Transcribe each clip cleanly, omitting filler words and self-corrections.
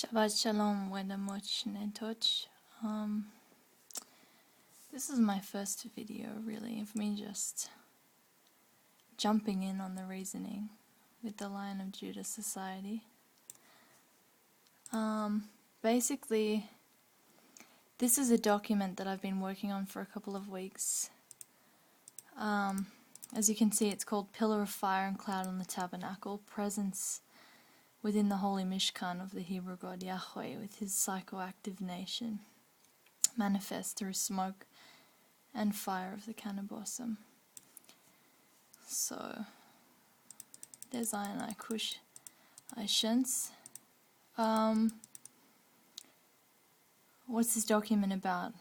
Shabbat Shalom, Wedamoch Nentoch. This is my first video, really, of me just jumping in on the reasoning with the Lion of Judah Society. Basically, this is a document that I've been working on for a couple of weeks. As you can see, it's called Pillar of Fire and Cloud on the Tabernacle, Presence within the Holy Mishkan of the Hebrew God Yahweh with his psychoactive nation, manifest through smoke and fire of the Cannabis. So, there's Ayanai Kush Aishens. What's this document about?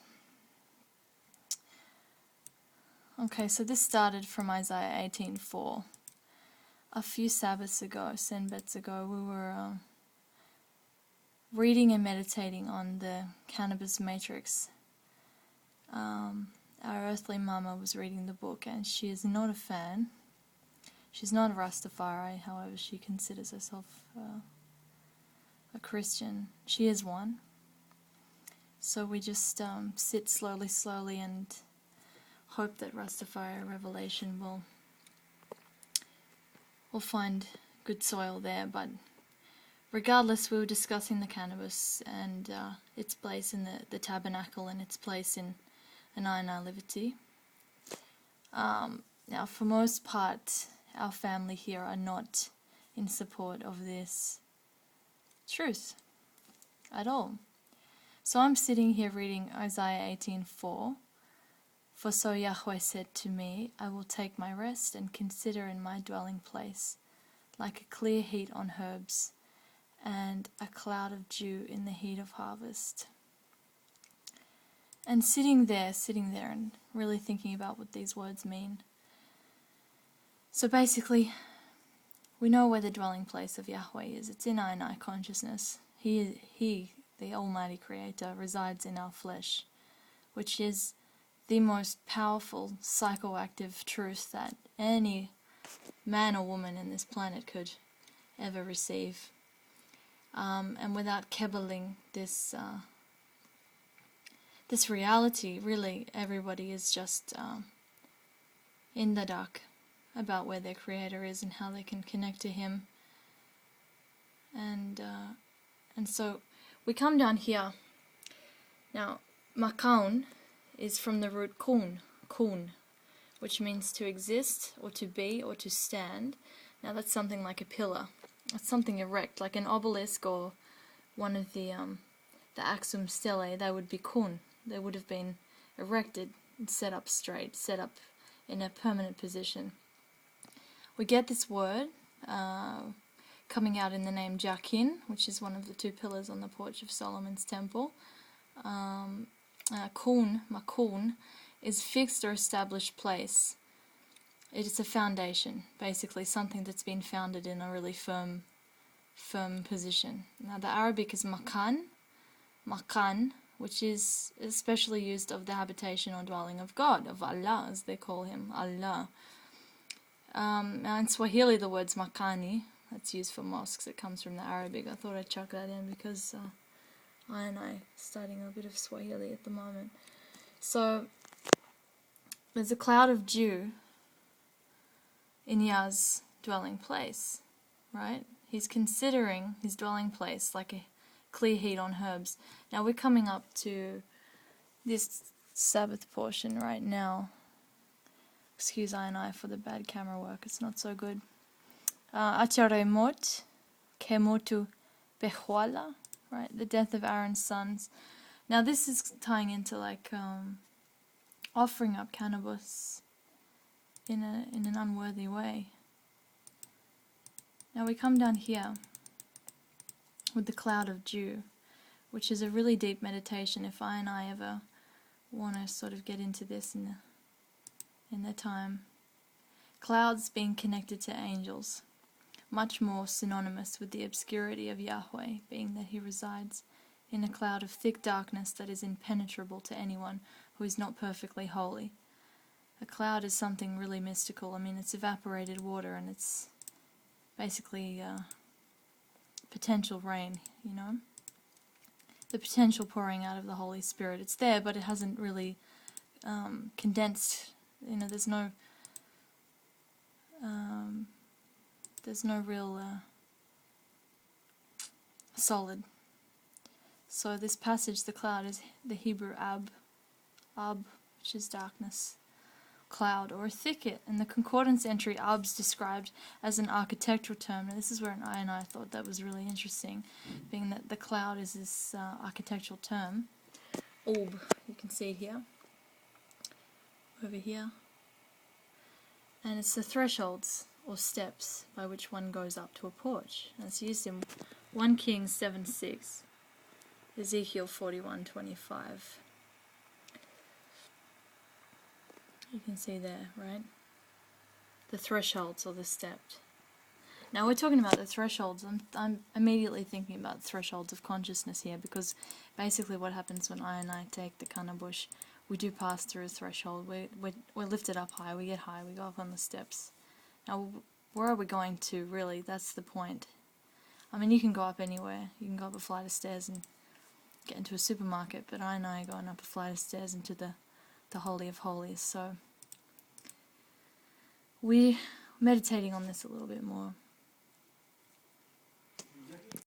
Okay, so this started from Isaiah 18:4. A few Sabbaths ago, Senbets ago, we were reading and meditating on the Cannabis Matrix. Our earthly mama was reading the book, and she is not a fan. She's not a Rastafari, however she considers herself a Christian. She is one. So we just sit slowly and hope that Rastafari Revelation will find good soil there. But regardless, we were discussing the cannabis and its place in the tabernacle and its place in an Ayanai liberty. Now, for most part, our family here are not in support of this truth at all. So I'm sitting here reading Isaiah 18:4. For so Yahweh said to me, I will take my rest and consider in my dwelling place, like a clear heat on herbs, and a cloud of dew in the heat of harvest. And sitting there and really thinking about what these words mean. So basically, we know where the dwelling place of Yahweh is. It's in Ayanai consciousness. He, the Almighty Creator, resides in our flesh, which is the most powerful psychoactive truth that any man or woman in this planet could ever receive. And without kebbling this reality, really everybody is just in the dark about where their Creator is and how they can connect to Him. And so we come down here. Now, Makaun is from the root kun, which means to exist or to be or to stand. Now that's something like a pillar. That's something erect, like an obelisk or one of the Axum Stellae. They would be kun. They would have been erected and set up straight, set up in a permanent position. We get this word coming out in the name Jakin, which is one of the two pillars on the porch of Solomon's temple. Makun, is fixed or established place. It is a foundation, basically something that's been founded in a really firm position. Now the Arabic is makan, which is especially used of the habitation or dwelling of God, of Allah, as they call Him, Allah. Now in Swahili the word's makani, that's used for mosques. It comes from the Arabic. I thought I'd chuck that in because I and I studying a bit of Swahili at the moment. So there's a cloud of dew in Yah's dwelling place, right? He's considering his dwelling place like a clear heat on herbs. Now we're coming up to this Sabbath portion right now. Excuse I and I for the bad camera work, it's not so good. Acharemot kemotu behwala, right, the death of Aaron's sons. Now this is tying into like offering up cannabis in an unworthy way. Now we come down here with the cloud of dew, which is a really deep meditation. If I and I ever want to sort of get into this in the time, clouds being connected to angels, much more synonymous with the obscurity of Yahweh, being that He resides in a cloud of thick darkness that is impenetrable to anyone who is not perfectly holy. A cloud is something really mystical. I mean, it's evaporated water and it's basically potential rain, you know. the potential pouring out of the Holy Spirit. It's there, but it hasn't really condensed. You know, there's no real solid. So this passage, the cloud, is the Hebrew ab, which is darkness, cloud, or a thicket. And the concordance entry ab's described as an architectural term. And this is where I thought that was really interesting, being that the cloud is this architectural term. Orb, you can see it here, over here. And it's the thresholds or steps by which one goes up to a porch. And it's used in 1 Kings 7:6, Ezekiel 41:25. You can see there, right? The thresholds or the stepped. Now we're talking about the thresholds. I'm immediately thinking about thresholds of consciousness here, because basically what happens when I take the cannabis, we do pass through a threshold. We're lifted up high, we get high, we go up on the steps. Now, where are we going to, really? That's the point. I mean, you can go up anywhere. You can go up a flight of stairs and get into a supermarket, but I know going up a flight of stairs into the Holy of Holies. So we're meditating on this a little bit more.